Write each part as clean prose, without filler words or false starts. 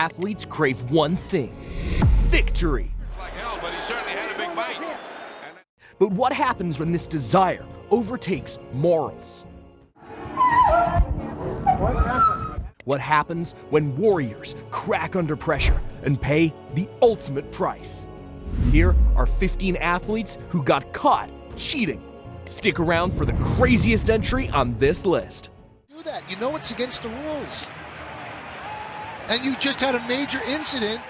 athletes crave one thing: victory. Like hell, but he certainly had a big bite. But what happens when this desire overtakes morals? What happens when warriors crack under pressure and pay the ultimate price? Here are 15 athletes who got caught cheating. Stick around for the craziest entry on this list. Do that. You know it's against the rules. And you just had a major incident.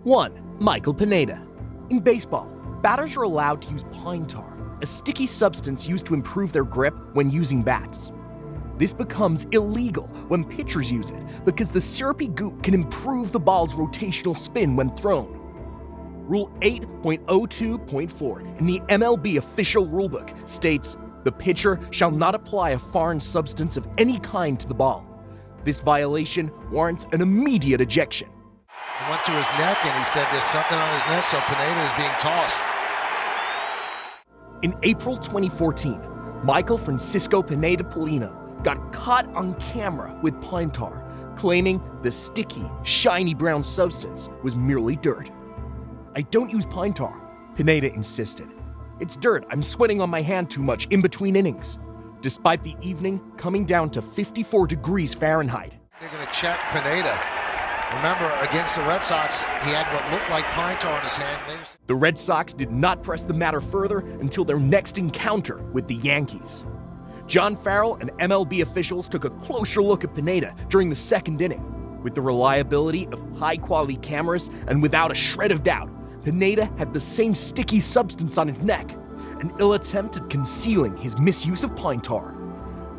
1. Michael Pineda. In baseball, batters are allowed to use pine tar, a sticky substance used to improve their grip when using bats. This becomes illegal when pitchers use it because the syrupy goop can improve the ball's rotational spin when thrown. Rule 8.02.4 in the MLB official rulebook states, "The pitcher shall not apply a foreign substance of any kind to the ball." This violation warrants an immediate ejection. He went to his neck and he said there's something on his neck, so Pineda is being tossed. In April 2014, Michael Francisco Pineda Polino got caught on camera with pine tar, claiming the sticky, shiny brown substance was merely dirt. "I don't use pine tar," Pineda insisted. "It's dirt. I'm sweating on my hand too much in between innings," despite the evening coming down to 54 degrees Fahrenheit. They're going to check Pineda. Remember, against the Red Sox, he had what looked like pine tar in his hand. The Red Sox did not press the matter further until their next encounter with the Yankees. John Farrell and MLB officials took a closer look at Pineda during the second inning. With the reliability of high-quality cameras and without a shred of doubt, Pineda had the same sticky substance on his neck, an ill attempt at concealing his misuse of pine tar.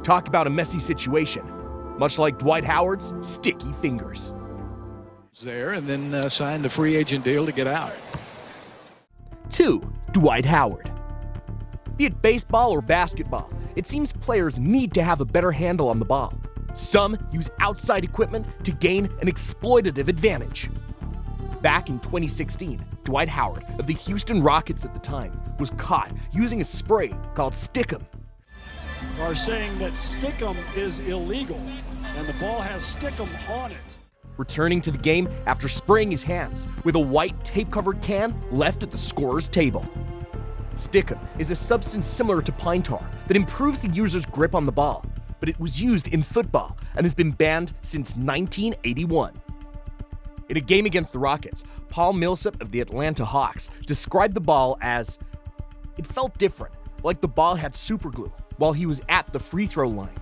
Talk about a messy situation, much like Dwight Howard's sticky fingers. There and then signed the free agent deal to get out. 2. Dwight Howard. Be it baseball or basketball, it seems players need to have a better handle on the ball. Some use outside equipment to gain an exploitative advantage. Back in 2016, Dwight Howard of the Houston Rockets at the time was caught using a spray called Stickum. Are saying that Stickum is illegal and the ball has Stickum on it. Returning to the game after spraying his hands with a white tape-covered can left at the scorer's table. Stickum is a substance similar to pine tar that improves the user's grip on the ball, but it was used in football and has been banned since 1981. In a game against the Rockets, Paul Millsap of the Atlanta Hawks described the ball as, "It felt different, like the ball had superglue while he was at the free throw line."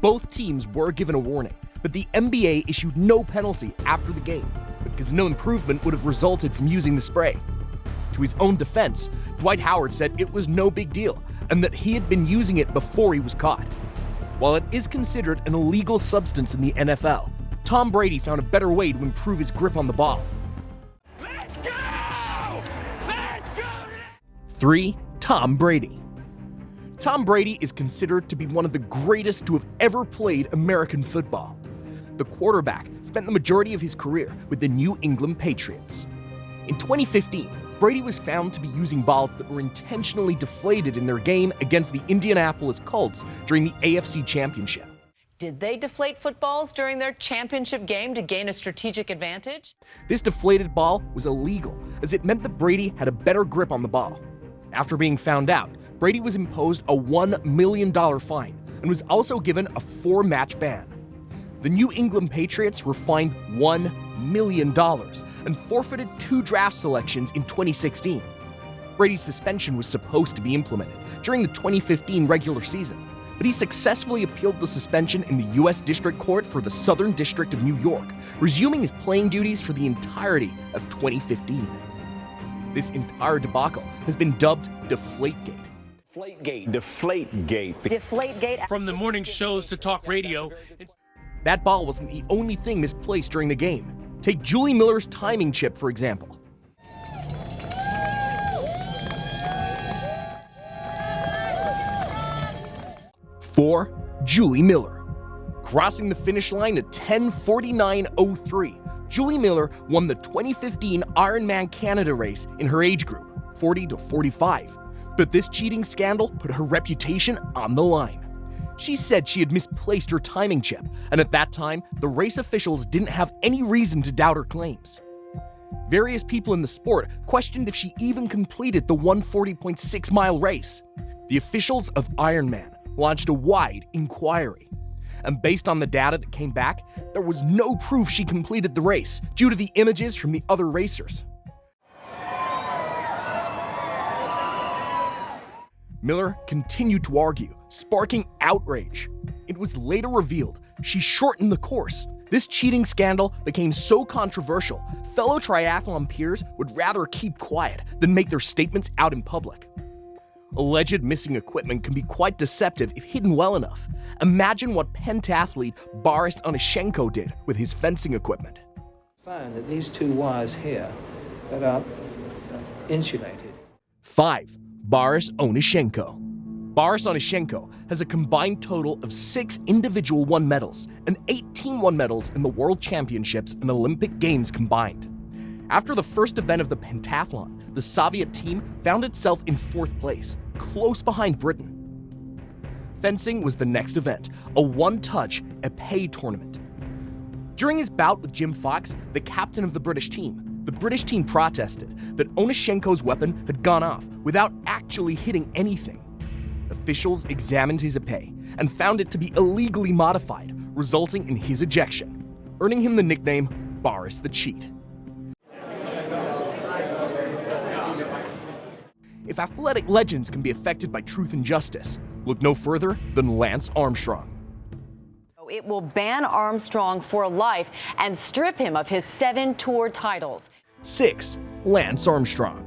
Both teams were given a warning, but the NBA issued no penalty after the game because no improvement would have resulted from using the spray. To his own defense, Dwight Howard said it was no big deal and that he had been using it before he was caught. While it is considered an illegal substance in the NFL, Tom Brady found a better way to improve his grip on the ball. Let's go! Let's go! 3. Tom Brady. Tom Brady is considered to be one of the greatest to have ever played American football. The quarterback spent the majority of his career with the New England Patriots. In 2015, Brady was found to be using balls that were intentionally deflated in their game against the Indianapolis Colts during the AFC Championship. Did they deflate footballs during their championship game to gain a strategic advantage? This deflated ball was illegal, as it meant that Brady had a better grip on the ball. After being found out, Brady was imposed a $1 million fine and was also given a 4-match ban. The New England Patriots were fined $1 million and forfeited 2 draft selections in 2016. Brady's suspension was supposed to be implemented during the 2015 regular season, but he successfully appealed the suspension in the U.S. District Court for the Southern District of New York, resuming his playing duties for the entirety of 2015. This entire debacle has been dubbed Deflategate. Deflategate. Deflategate. From the morning shows to talk radio. That ball wasn't the only thing misplaced during the game. Take Julie Miller's timing chip, for example. For Julie Miller. Crossing the finish line at 10:49:03, Julie Miller won the 2015 Ironman Canada race in her age group, 40 to 45. But this cheating scandal put her reputation on the line. She said she had misplaced her timing chip, and at that time, the race officials didn't have any reason to doubt her claims. Various people in the sport questioned if she even completed the 140.6-mile race. The officials of Ironman launched a wide inquiry. And based on the data that came back, there was no proof she completed the race due to the images from the other racers. Miller continued to argue, sparking outrage. It was later revealed she shortened the course. This cheating scandal became so controversial, fellow triathlon peers would rather keep quiet than make their statements out in public. Alleged missing equipment can be quite deceptive if hidden well enough. Imagine what pentathlete Boris Onyshenko did with his fencing equipment. Found that these two wires here that are insulated. 5. Boris Onyshenko. Boris Onyshenko has a combined total of 6 individual 1 medals and 8 team 1 medals in the World Championships and Olympic Games combined. After the first event of the pentathlon, the Soviet team found itself in 4th place, close behind Britain. Fencing was the next event, a one-touch épée tournament. During his bout with Jim Fox, the captain of the British team protested that Onyshenko's weapon had gone off without actually hitting anything. Officials examined his épée and found it to be illegally modified, resulting in his ejection, earning him the nickname Boris the Cheat. If athletic legends can be affected by truth and justice, look no further than Lance Armstrong. It will ban Armstrong for life and strip him of his 7 tour titles. 6. Lance Armstrong.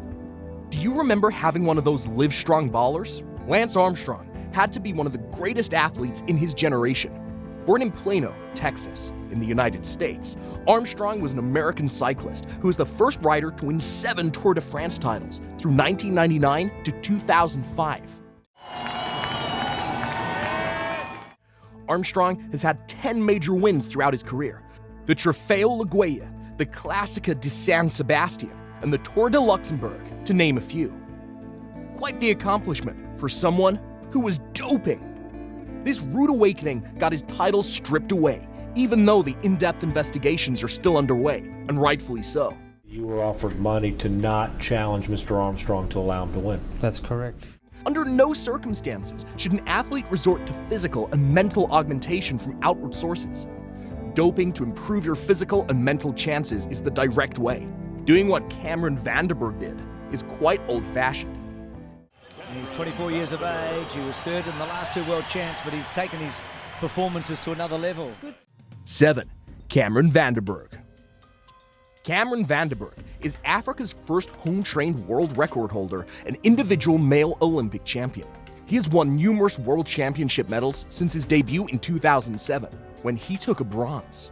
Do you remember having one of those live strong ballers? Lance Armstrong had to be one of the greatest athletes in his generation. Born in Plano, Texas, in the United States, Armstrong was an American cyclist who was the first rider to win 7 Tour de France titles through 1999 to 2005. Armstrong has had 10 major wins throughout his career: the Trofeo Laguerre, the Classica de San Sebastian, and the Tour de Luxembourg, to name a few. Quite the accomplishment for someone who was doping. This rude awakening got his titles stripped away, even though the in-depth investigations are still underway, and rightfully so. You were offered money to not challenge Mr. Armstrong to allow him to win. That's correct. Under no circumstances should an athlete resort to physical and mental augmentation from outward sources. Doping to improve your physical and mental chances is the direct way. Doing what Cameron Vanderburg did is quite old-fashioned. He's 24 years of age. He was 3rd in the last 2 world champs, but he's taken his performances to another level. 7. Cameron Vanderburg. Cameron Vanderburg is Africa's first home-trained world record holder and individual male Olympic champion. He has won numerous world championship medals since his debut in 2007, when he took a bronze.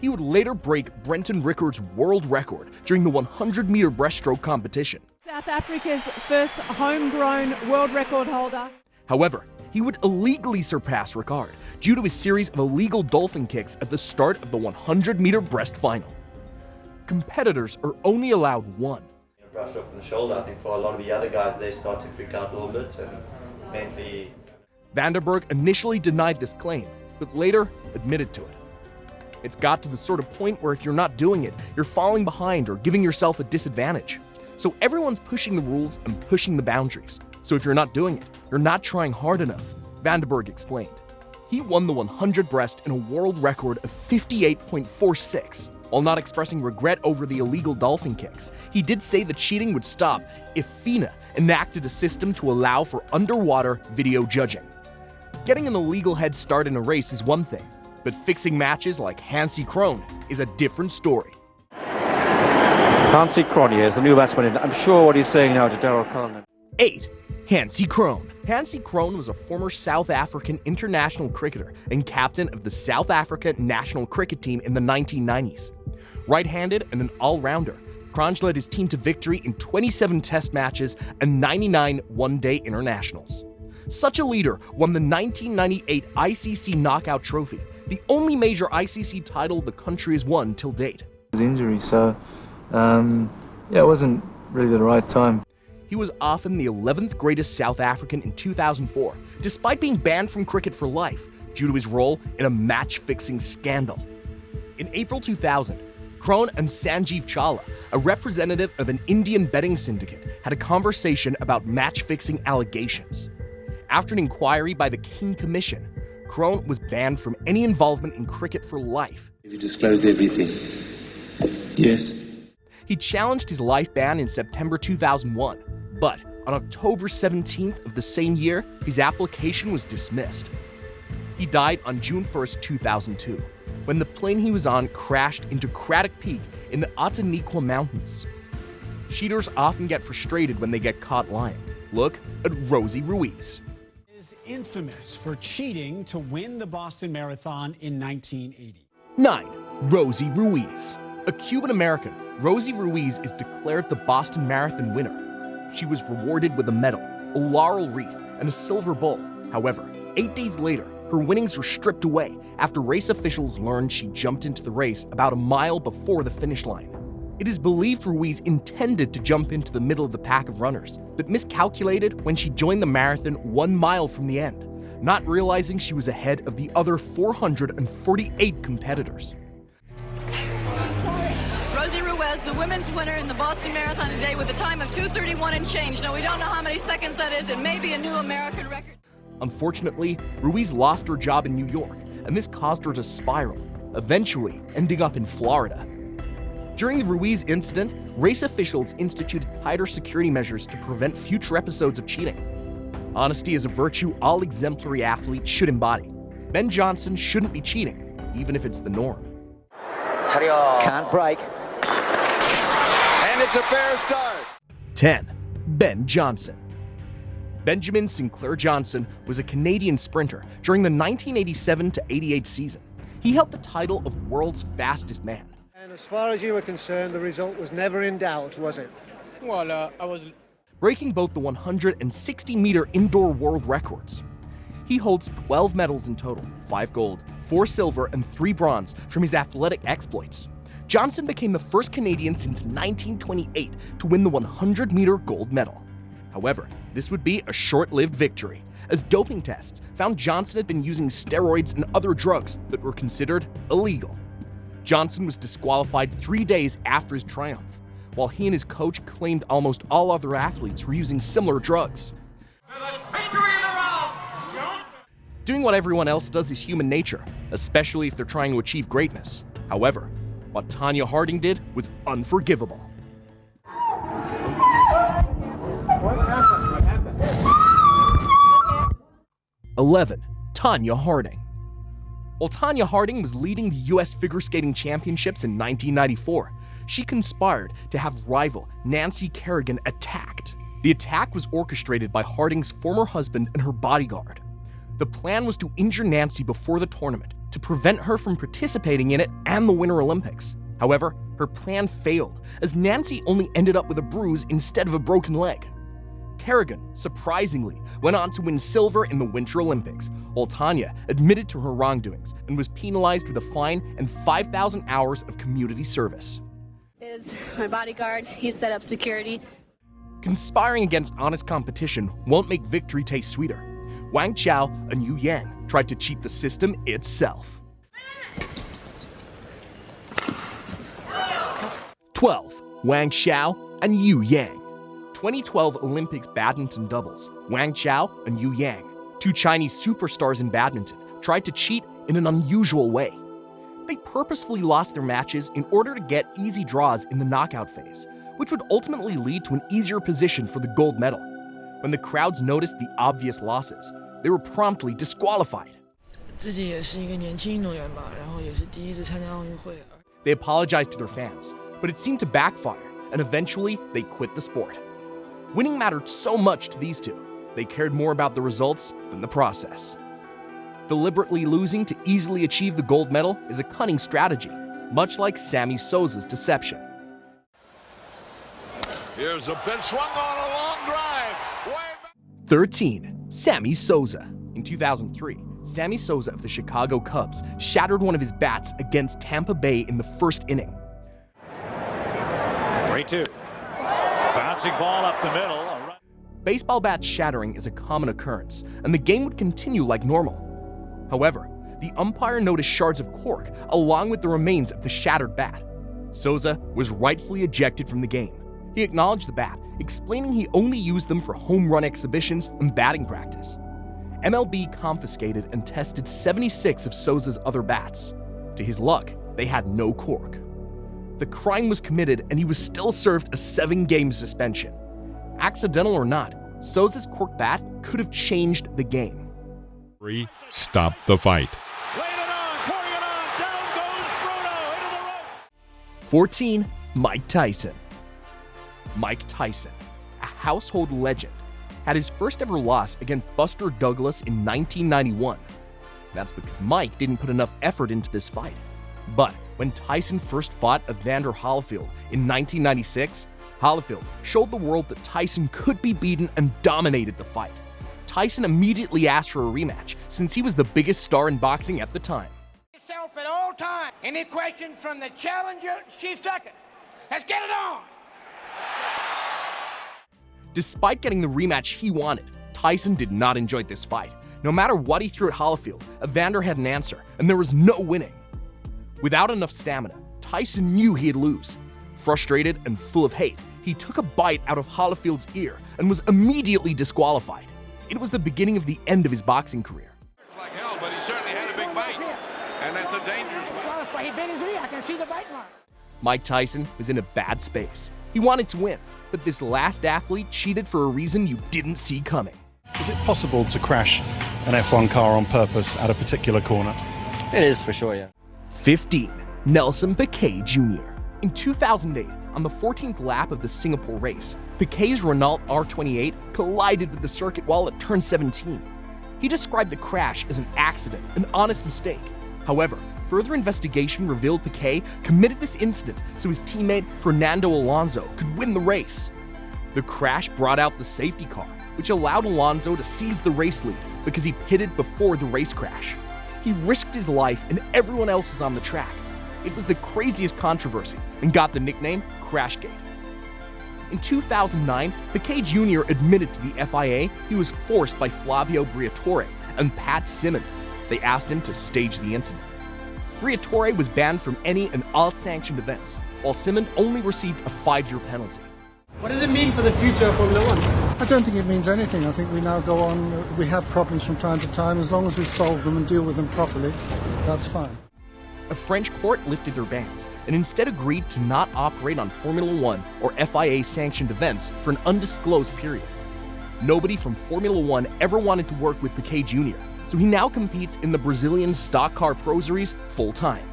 He would later break Brenton Rickard's world record during the 100-meter breaststroke competition. South Africa's first homegrown world record holder. However, he would illegally surpass Rickard due to his series of illegal dolphin kicks at the start of the 100-meter breast final. Competitors are only allowed 1. Brush off on the shoulder. I think for a lot of the other guys, they start to freak out a little bit and mentally. Vanderburg initially denied this claim, but later admitted to it. It's got to the sort of point where if you're not doing it, you're falling behind or giving yourself a disadvantage. So everyone's pushing the rules and pushing the boundaries. So if you're not doing it, you're not trying hard enough, Vanderburg explained. He won the 100 breast in a world record of 58.46. While not expressing regret over the illegal dolphin kicks, he did say the cheating would stop if FINA enacted a system to allow for underwater video judging. Getting an illegal head start in a race is one thing, but fixing matches like Hansi Krohn is a different story. Hansi Krohn is the new batsman. I'm sure what he's saying now to Daryl Cullen. 8. Hansi Krohn. Hansi Krohn was a former South African international cricketer and captain of the South Africa national cricket team in the 1990s. Right-handed and an all-rounder, Krohn led his team to victory in 27 test matches and 99 one-day internationals. Such a leader won the 1998 ICC Knockout Trophy, the only major ICC title the country has won till date. His injury, so it wasn't really the right time. He was often the 11th greatest South African in 2004, despite being banned from cricket for life due to his role in a match-fixing scandal. In April 2000, Crone and Sanjeev Chawla, a representative of an Indian betting syndicate, had a conversation about match-fixing allegations. After an inquiry by the King Commission, Crone was banned from any involvement in cricket for life. You disclosed everything. Yes. He challenged his life ban in September 2001, but on October 17th of the same year, his application was dismissed. He died on June 1st, 2002, when the plane he was on crashed into Craddock Peak in the Outaniqua Mountains. Cheaters often get frustrated when they get caught lying. Look at Rosie Ruiz. Is infamous for cheating to win the Boston Marathon in 1980. 9. Rosie Ruiz. A Cuban-American, Rosie Ruiz is declared the Boston Marathon winner. She was rewarded with a medal, a laurel wreath, and a silver bowl. However, 8 days later, her winnings were stripped away after race officials learned she jumped into the race about a mile before the finish line. It is believed Ruiz intended to jump into the middle of the pack of runners, but miscalculated when she joined the marathon 1 mile from the end, not realizing she was ahead of the other 448 competitors. Rosie Ruiz, the women's winner in the Boston Marathon today with a time of 2:31 and change. Now, we don't know how many seconds that is. It may be a new American record. Unfortunately, Ruiz lost her job in New York, and this caused her to spiral, eventually ending up in Florida. During the Ruiz incident, race officials instituted tighter security measures to prevent future episodes of cheating. Honesty is a virtue all exemplary athletes should embody. Ben Johnson shouldn't be cheating, even if it's the norm. Can't break. And it's a fair start. 10. Ben Johnson. Benjamin Sinclair Johnson was a Canadian sprinter during the 1987 to 88 season. He held the title of world's fastest man. And as far as you were concerned, the result was never in doubt, was it? Well, I was breaking both the 160-meter indoor world records. He holds 12 medals in total, 5 gold, 4 silver, and 3 bronze from his athletic exploits. Johnson became the first Canadian since 1928 to win the 100-meter gold medal. However, this would be a short-lived victory, as doping tests found Johnson had been using steroids and other drugs that were considered illegal. Johnson was disqualified 3 days after his triumph, while he and his coach claimed almost all other athletes were using similar drugs. Doing what everyone else does is human nature, especially if they're trying to achieve greatness. However, what Tonya Harding did was unforgivable. 11. Tonya Harding. While Tonya Harding was leading the U.S. Figure Skating Championships in 1994, she conspired to have rival Nancy Kerrigan attacked. The attack was orchestrated by Harding's former husband and her bodyguard. The plan was to injure Nancy before the tournament to prevent her from participating in it and the Winter Olympics. However, her plan failed, as Nancy only ended up with a bruise instead of a broken leg. Kerrigan, surprisingly, went on to win silver in the Winter Olympics, while Tonya admitted to her wrongdoings and was penalized with a fine and 5,000 hours of community service. Is my bodyguard. He set up security. Conspiring against honest competition won't make victory taste sweeter. Wang Chao and Yu Yang tried to cheat the system itself. 12. Wang Chao and Yu Yang. 2012 Olympics badminton doubles, Wang Chao and Yu Yang, 2 Chinese superstars in badminton, tried to cheat in an unusual way. They purposefully lost their matches in order to get easy draws in the knockout phase, which would ultimately lead to an easier position for the gold medal. When the crowds noticed the obvious losses, they were promptly disqualified. They apologized to their fans, but it seemed to backfire, and eventually they quit the sport. Winning mattered so much to these two, they cared more about the results than the process. Deliberately losing to easily achieve the gold medal is a cunning strategy, much like Sammy Sosa's deception. Here's a big swung on a long drive. 13. Sammy Sosa. In 2003, Sammy Sosa of the Chicago Cubs shattered one of his bats against Tampa Bay in the first inning. 3-2. Bouncing ball up the middle. Baseball bat shattering is a common occurrence, and the game would continue like normal. However, the umpire noticed shards of cork along with the remains of the shattered bat. Souza was rightfully ejected from the game. He acknowledged the bat, explaining he only used them for home run exhibitions and batting practice. MLB confiscated and tested 76 of Souza's other bats. To his luck, they had no cork. The crime was committed and he was still served a 7-game suspension. Accidental or not, Souza's cork bat could have changed the game. Stop the fight. 14. Mike Tyson. Mike Tyson, a household legend, had his first ever loss against Buster Douglas in 1991. That's because Mike didn't put enough effort into this fight. But when Tyson first fought Evander Holyfield in 1996, Holyfield showed the world that Tyson could be beaten and dominated the fight. Tyson immediately asked for a rematch since he was the biggest star in boxing at the time. Yourself at all times. Any questions from the challenger, Chief Second? Let's get it on! Despite getting the rematch he wanted, Tyson did not enjoy this fight. No matter what he threw at Holyfield, Evander had an answer, and there was no winning. Without enough stamina, Tyson knew he'd lose. Frustrated and full of hate, he took a bite out of Holyfield's ear and was immediately disqualified. It was the beginning of the end of his boxing career. Like hell, but he certainly had a big bite, and that's a dangerous bite. He bit his ear. I can see the bite mark. Mike Tyson was in a bad space. He wanted to win, but this last athlete cheated for a reason you didn't see coming. Is it possible to crash an F1 car on purpose at a particular corner? It is for sure, yeah. 15. Nelson Piquet Jr. In 2008, on the 14th lap of the Singapore race, Piquet's Renault R28 collided with the circuit wall at turn 17. He described the crash as an accident, an honest mistake. However, further investigation revealed Piquet committed this incident so his teammate Fernando Alonso could win the race. The crash brought out the safety car, which allowed Alonso to seize the race lead because he pitted before the race crash. He risked his life and everyone else is on the track. It was the craziest controversy and got the nickname Crashgate. In 2009, Piquet Jr. admitted to the FIA he was forced by Flavio Briatore and Pat Simond. They asked him to stage the incident. Briatore was banned from any and all sanctioned events, while Simond only received a 5-year penalty. What does it mean for the future of Formula One? I don't think it means anything. I think we now go on, we have problems from time to time. As long as we solve them and deal with them properly, that's fine. A French court lifted their bans and instead agreed to not operate on Formula One or FIA-sanctioned events for an undisclosed period. Nobody from Formula One ever wanted to work with Piquet Jr., so he now competes in the Brazilian Stock Car Pro Series full-time.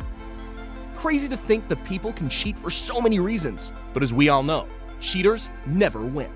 Crazy to think that people can cheat for so many reasons, but as we all know, cheaters never win.